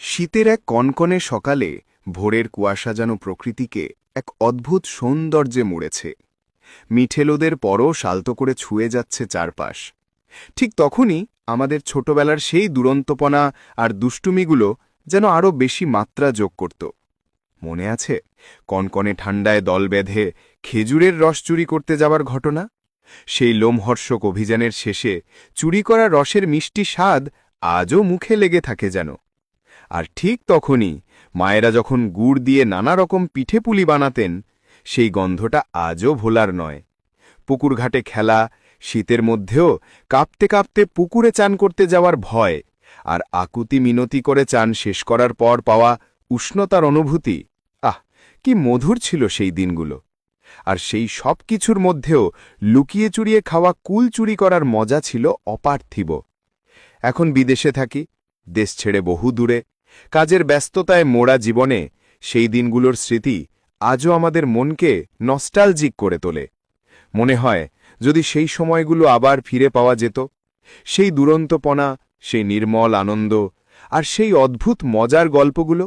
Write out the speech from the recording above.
শীতের এক কনকনে সকালে ভোরের কুয়াশা যেন প্রকৃতিকে এক অদ্ভুত সৌন্দর্যে মুড়েছে। মিঠেলোদের পরশ আলতো করে ছুঁয়ে যাচ্ছে চারপাশ। ঠিক তখনই আমাদের ছোটবেলার সেই দুরন্তপনা আর দুষ্টুমিগুলো যেন আরও বেশি মাত্রা যোগ করত। মনে আছে কনকনে ঠান্ডায় দল বেঁধে খেজুরের রস চুরি করতে যাওয়ার ঘটনা? সেই লোমহর্ষক অভিযানের শেষে চুরি করা রসের মিষ্টি স্বাদ আজও মুখে লেগে থাকে যেন। আর ঠিক তখনই মায়েরা যখন গুড় দিয়ে নানা রকম পিঠেপুলি বানাতেন, সেই গন্ধটা আজও ভোলার নয়। পুকুরঘাটে খেলা, শীতের মধ্যেও কাঁপতে কাঁপতে পুকুরে চান করতে যাওয়ার ভয়, আর আকুতি মিনতি করে চান শেষ করার পর পাওয়া উষ্ণতার অনুভূতি, আহ কি মধুর ছিল সেই দিনগুলো। আর সেই সব কিছুর মধ্যেও লুকিয়ে চুরিয়ে খাওয়া কুল চুরি করার মজা ছিল অপার্থিব। এখন বিদেশে থাকি, দেশ ছেড়ে বহু দূরে, কাজের ব্যস্ততায় মোড়া জীবনে সেই দিনগুলোর স্মৃতি আজও আমাদের মনকে নস্টালজিক করে তোলে। মনে হয় যদি সেই সময়গুলো আবার ফিরে পাওয়া যেত, সেই দুরন্তপনা, সেই নির্মল আনন্দ আর সেই অদ্ভুত মজার গল্পগুলো